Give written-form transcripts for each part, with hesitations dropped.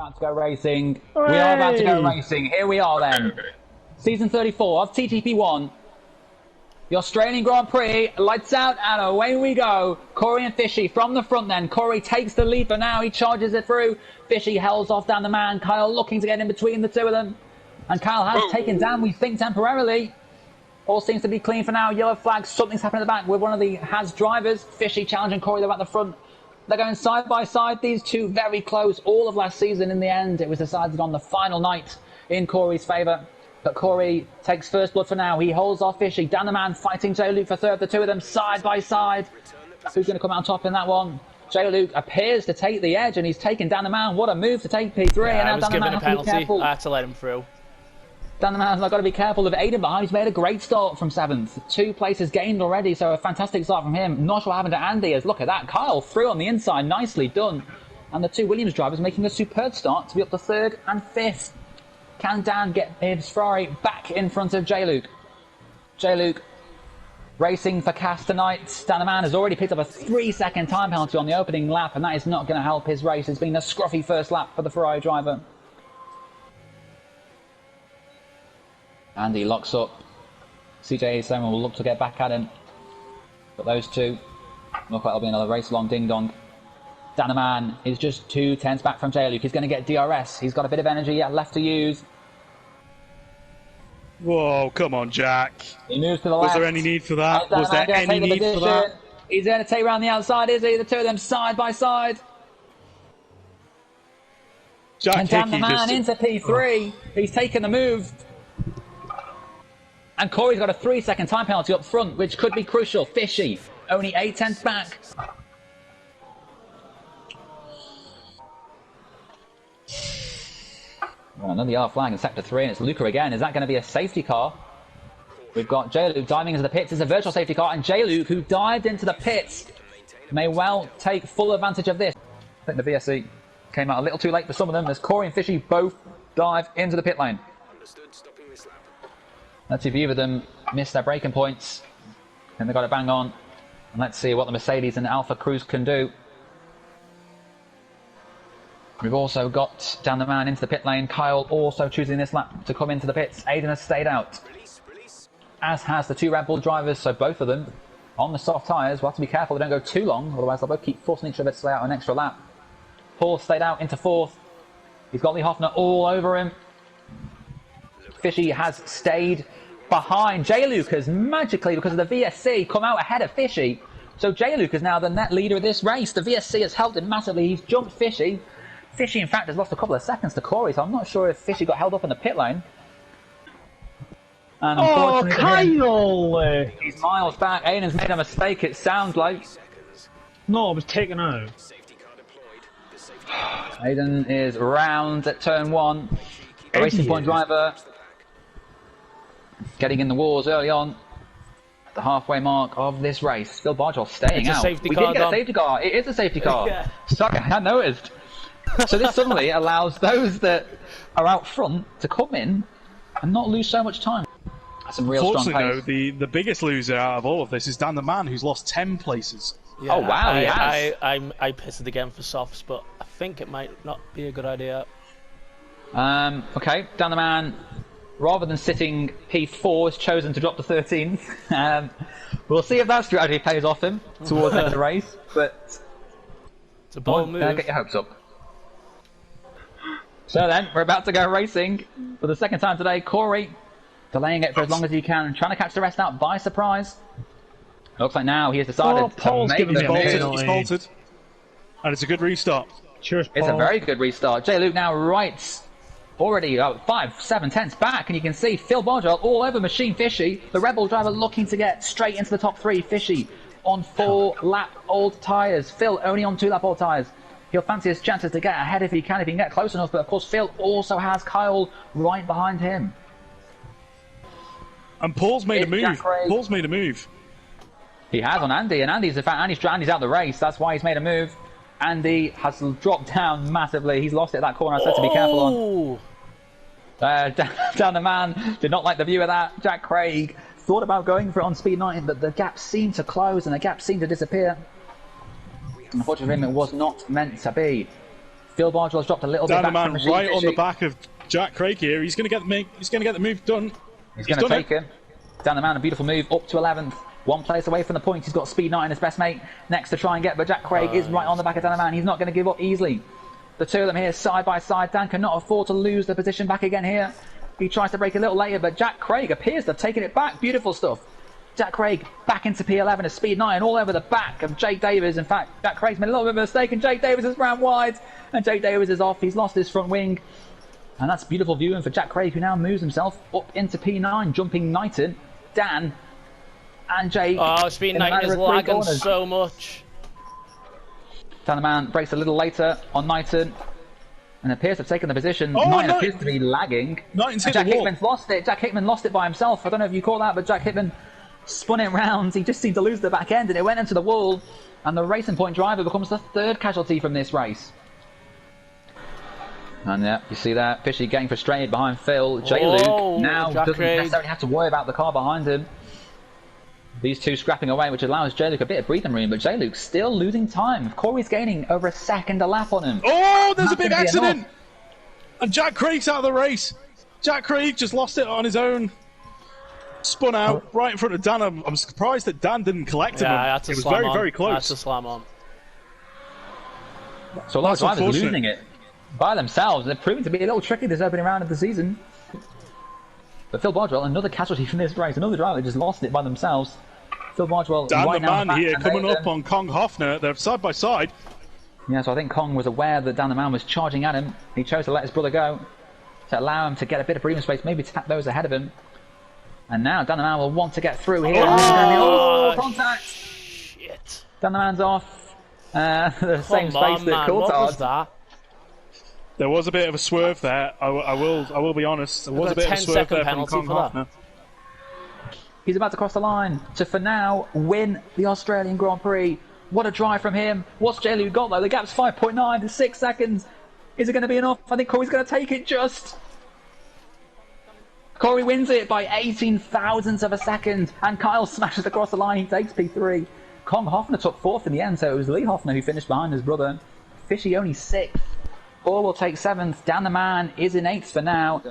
about to go racing. Hooray! We are about to go racing. Here we are then. Season 34 of TGP1. The Australian Grand Prix. Lights out and away we go. Corey and Fishy from the front then. Corey takes the lead for now. He charges it through. Fishy holds off down the man. Kyle looking to get in between the two of them. And Kyle has taken down, we think, temporarily. All seems to be clean for now. Yellow flag. Something's happening at the back with one of the Has drivers. Fishy challenging Corey. They're at the front. They're going side by side. These two very close all of last season. In the end, it was decided on the final night in Corey's favour. But Corey takes first blood for now. He holds off Fishy. Dan the man fighting J. Luke for third. The two of them side by side. Who's going to come out on top in that one? J. Luke appears to take the edge and he's taken Dan the man. What a move to take P3. Yeah, and I was Dan the given man a penalty. I had to let him through. Dan the man's got to be careful of Aiden behind. He's made a great start from 7th. 2 places gained already, so a fantastic start from him. Not sure what happened to Andy as look at that. Kyle through on the inside. Nicely done. And the two Williams drivers making a superb start to be up to 3rd and 5th. Can Dan get his Ferrari back in front of J. Luke? J. Luke racing for Cass tonight. Dan the man has already picked up a 3-second time penalty on the opening lap, and that is not going to help his race. It's been a scruffy first lap for the Ferrari driver. Andy locks up. CJ7 will look to get back at him. But those two look like it'll be another race along ding dong. Dan the man is just 2 tenths back from J. Luke. He's going to get DRS. He's got a bit of energy left to use. Whoa, come on, Jack. He moves to the left. Was there any need for that? Was there any need for that? He's going to take around the outside, is he? The two of them side by side. Jack and Dan the man into P3. He's taken the move. And Corey's got a 3-second time penalty up front, which could be crucial. Fishy, only 8 tenths back. Well, another yellow flag in sector 3, and it's Luca again. Is that going to be a safety car? We've got J. Luke diving into the pits. It's a virtual safety car, and J. Luke, who dived into the pits, may well take full advantage of this. I think the VSC came out a little too late for some of them, as Corey and Fishy both dive into the pit lane. Let's see if either of them missed their braking points. And they got it bang on. And let's see what the Mercedes and Alpha Cruz can do. We've also got Dan the man into the pit lane. Kyle also choosing this lap to come into the pits. Aiden has stayed out. As has the 2 Red Bull drivers, so both of them on the soft tyres. We'll have to be careful they don't go too long, otherwise they'll both keep forcing each other to stay out an extra lap. Paul stayed out into 4th. He's got Lee Hoffner all over him. Fishy has stayed behind. J. Luke has magically, because of the VSC, come out ahead of Fishy. So J. Luke is now the net leader of this race. The VSC has helped him massively. He's jumped Fishy. Fishy, in fact, has lost a couple of seconds to Corey, so I'm not sure if Fishy got held up in the pit lane. And Kyle! He's miles back. Aiden's made a mistake, it sounds like. No, I was taken out. Aiden is round at turn 1. A Racing Point driver getting in the wars early on at the halfway mark of this race. Phil Bargel staying out. We did get a safety car. It is a safety car. Yeah. Sorry, I hadn't noticed. So this suddenly allows those that are out front to come in and not lose so much time. That's some real strong pace. Though, the biggest loser out of all of this is Dan the man, who's lost 10 places. Yeah, oh wow, he has. I pissed again for softs, but I think it might not be a good idea. Okay, Dan the man, rather than sitting P4, has chosen to drop to 13th. We'll see if that strategy pays off him towards the end of the race, but it's a bold move. Get your hopes up. So then, we're about to go racing for the second time today. Corey delaying it for as long as he can, trying to catch the rest out by surprise. Looks like now he has decided to make the move. He's bolted. And it's a good restart. Cheers, Paul. It's a very good restart. J. Luke now right, already 5-7 tenths back, and you can see Phil Bargel all over Machine Fishy. The Red Bull driver looking to get straight into the top 3. Fishy on 4-lap old tyres. Phil only on 2-lap old tyres. He'll fancy his chances to get ahead if he can get close enough, but of course Phil also has Kyle right behind him. And Paul's made a move. Paul's made a move. He has on Andy, and Andy's out the race. That's why he's made a move. Andy has dropped down massively. He's lost it at that corner. I said to be careful on. Dan the man did not like the view of that. Jack Craig thought about going for it on speed 90, but the gap seemed to close and the gap seemed to disappear. Unfortunately for him, it was not meant to be. Phil Bardwell's dropped a little bit Dan the back man from Machine right on Fishy. the back of Jack Craig here. He's going to get the move done. He's going to take him. Dan the man, a beautiful move up to 11th. One place away from the point. He's got Speed 9, his best mate, next to try and get, but Jack Craig is right on the back of Dan the man. He's not going to give up easily. The two of them here side by side. Dan cannot afford to lose the position back again here. He tries to break a little later, but Jack Craig appears to have taken it back. Beautiful stuff. Jack Craig back into P11 as Speed 9 all over the back of Jake Davis. In fact, Jack Craig's made a little bit of a mistake and Jake Davis has ran wide. And Jake Davis is off. He's lost his front wing. And that's beautiful viewing for Jack Craig, who now moves himself up into P9, jumping Knighton, Dan, and Jake. Oh, Speed Knighton is lagging so much. Dan the man breaks a little later on Knighton. And appears to have taken the position. Oh, Knighton appears to be lagging. Knighton's hit Jack the wall. Hickman's lost it. Jack Hickman lost it by himself. I don't know if you caught that, but Jack Hickman spun it round. He just seemed to lose the back end and it went into the wall. And the Racing Point driver becomes the third casualty from this race. And yeah, you see that. Fishy getting frustrated behind Phil. J-Luke now Jack doesn't Craig. necessarily have to worry about the car behind him. These two scrapping away, which allows J-Luke a bit of breathing room, but J-Luke still losing time. Corey's gaining over a second a lap on him. Oh, there's a Not big gonna be accident! enough. And Jack Craig's out of the race. Jack Craig just lost it on his own. Spun out right in front of Dan. I'm surprised that Dan didn't collect him. Yeah, I had to It was slam very, on. very I had close. to slam on. So a lot of That's drivers unfortunate. losing it by themselves. They're proving to be a little tricky this opening round of the season. But Phil Bardwell, another casualty from this race. Another driver just lost it by themselves. Phil Bardwell Dan right the now man here and coming they- up on Kong Hoffner. They're side by side. Yeah, so I think Kong was aware that Dan the man was charging at him. He chose to let his brother go to allow him to get a bit of breathing space, maybe tap those ahead of him. And now Dan the man will want to get through here. This is gonna be, contact! Shit. Dan the man's off. The same Come on, space that man. What was Coulthard. that? There was a bit of a swerve there. I will be honest. There was a Got a bit of a 10 swerve second there from penalty Kong for that. Hoffner. He's about to cross the line to, for now, win the Australian Grand Prix. What a drive from him. What's J-Lu got though? The gap's 5.9 to 6 seconds. Is it going to be enough? I think Corey's going to take it just. Corey wins it by 18 thousandths of a second. And Kyle smashes across the line. He takes P3. Kong Hoffner took 4th in the end, so it was Lee Hoffner who finished behind his brother. Fishy only 6th. Paul will take 7th. Dan the man is in 8th for now.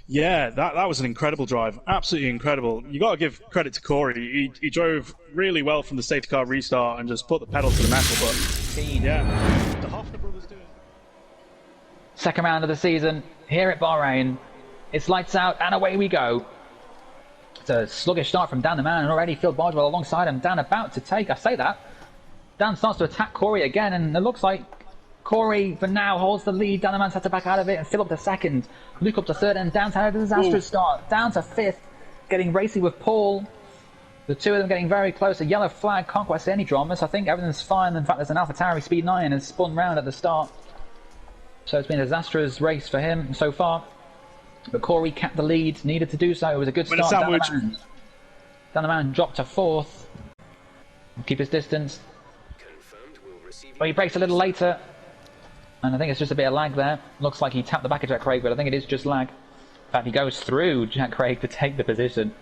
Yeah, that was an incredible drive. Absolutely incredible. You got to give credit to Corey. He drove really well from the safety car restart and just put the pedal to the metal. But yeah, the Hoffner brothers do it. Second round of the season here at Bahrain. It's lights out and away we go. It's a sluggish start from Dan the man, and already Phil Bardwell alongside him. Dan about to take, I say that. Dan starts to attack Corey again, and it looks like Corey for now holds the lead. Dan the man's had to back out of it and fill up to 2nd. Luke up to 3rd, and Dan's had a disastrous start. Down to 5th, getting racy with Paul. The two of them getting very close. A yellow flag, can't quite see any dramas. I think everything's fine. In fact, there's an AlphaTauri Speed 9 and has spun round at the start. So it's been a disastrous race for him so far. But Corey kept the lead, needed to do so. It was a good start. Dan the man dropped to 4th. Keep his distance. But he breaks a little later. And I think it's just a bit of lag there. Looks like he tapped the back of Jack Craig, but I think it is just lag. In fact, he goes through Jack Craig to take the position.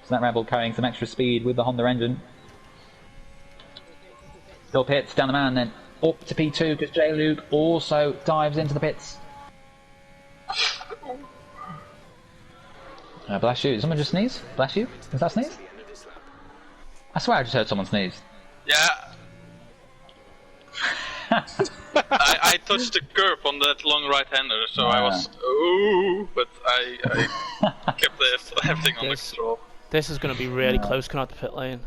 So that Rebel carrying some extra speed with the Honda engine. Still pits, down the man, then up to P2 because J. Luke also dives into the pits. Bless you. Did someone just sneeze? Bless you? Was that a sneeze? I swear I just heard someone sneeze. Yeah. I touched the curb on that long right-hander, so I was but I kept everything under control. This is going to be really close coming out the pit lane.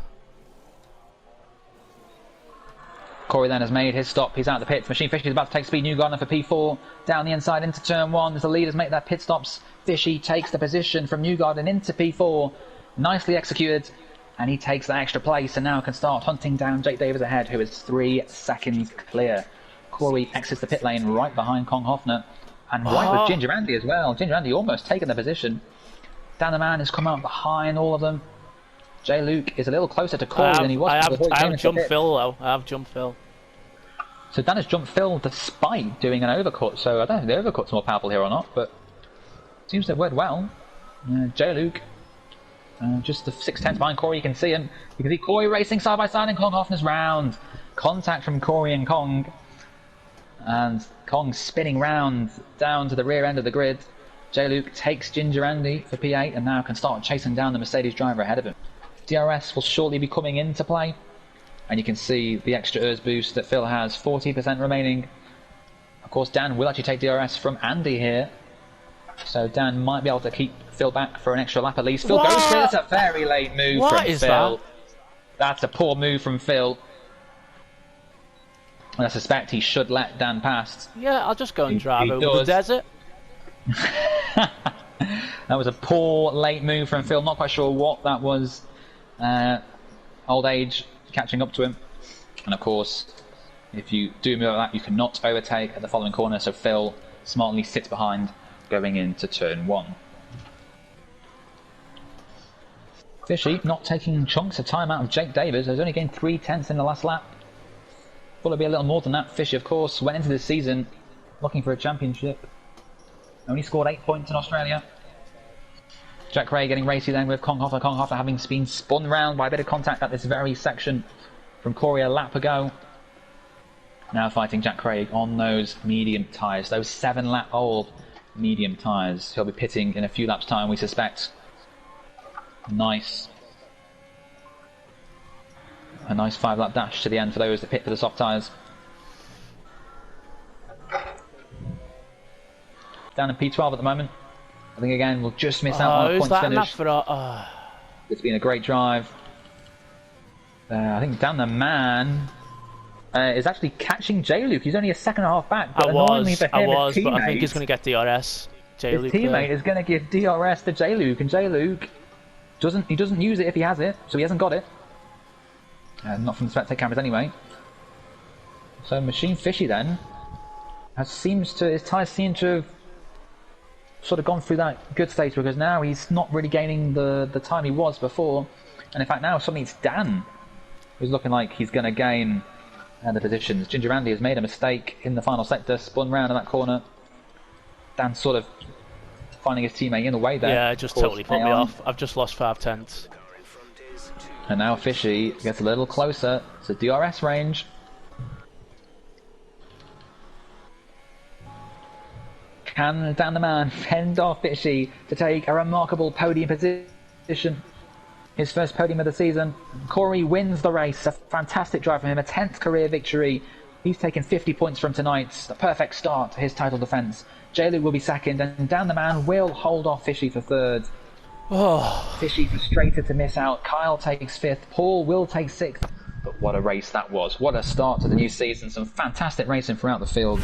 Corey then has made his stop. He's out of the pits. Machine Fishy is about to take speed. Newgarden for P4. Down the inside into turn 1 as the leaders make their pit stops. Fishy takes the position from Newgarden into P4. Nicely executed. And he takes that extra place and now can start hunting down Jake Davis ahead, who is 3 seconds clear. Corey exits the pit lane right behind Kong Hoffner. And right with Ginger Andy as well. Ginger Andy almost taken the position. Dan the man has come out behind all of them. J. Luke is a little closer to Corey than he was. I have jumped Phil though. I have jumped Phil. So Dan has jumped Phil despite doing an overcut. So I don't know if the overcut's more powerful here or not, but seems to have worked well. J. Luke, just the 6/10 behind Corey. You can see him. You can see Corey racing side by side in Kong Hoffner's round. Contact from Corey and Kong. And Kong spinning round down to the rear end of the grid. J-Luke takes Ginger Andy for P8 and now can start chasing down the Mercedes driver ahead of him. DRS will shortly be coming into play. And you can see the extra ERS boost that Phil has, 40% remaining. Of course, Dan will actually take DRS from Andy here. So Dan might be able to keep Phil back for an extra lap at least. Phil goes through. That's a very late move from Phil. That's a poor move from Phil. And I suspect he should let Dan pass. Yeah, I'll just go and drive over the desert. That was a poor late move from Phil. Not quite sure what that was. Old age catching up to him. And of course, if you do move like that, you cannot overtake at the following corner. So Phil smartly sits behind going into turn 1. Fishy not taking chunks of time out of Jake Davis. Has only gained 3/10 in the last lap. Thought it'd be a little more than that. Fishy, of course, went into this season looking for a championship. Only scored 8 points in Australia. Jack Ray getting racy then with Kong Hoffa. Kong Hoffa having been spun round by a bit of contact at this very section from Corey a lap ago. Now fighting Jack Craig on those medium tyres, those 7-lap-old medium tyres. He'll be pitting in a few laps' time, we suspect. Nice. A nice 5-lap dash to the end for those that pit for the soft tyres. Down in P12 at the moment. I think again we'll just miss out on a points finish. It's been a great drive. I think Dan the Man is actually catching J-Luke. He's only a second and a half back. But but I think he's going to get DRS. His teammate is going to give DRS to J-Luke, and J-Luke doesn't use it if he has it, so he hasn't got it. Not from the spectator cameras anyway. So Machine Fishy then his tyres seem to have sort of gone through that good stage, because now he's not really gaining the time he was before, and in fact now suddenly it's Dan who's looking like he's going to gain the positions. Ginger Andy has made a mistake in the final sector, spun round in that corner. Dan sort of finding his teammate in the way there. Yeah, it just totally put me off. I've just lost 5/10. And now Fishy gets a little closer to DRS range. Can Dan the Man fend off Fishy to take a remarkable podium position? His first podium of the season. Corey wins the race. A fantastic drive from him. A 10th career victory. He's taken 50 points from tonight. A perfect start to his title defence. J-Luke will be second, and Dan the Man will hold off Fishy for third. Fishy frustrated to miss out. Kyle takes 5th. Paul will take 6th. But what a race that was. What a start to the new season. Some fantastic racing throughout the field.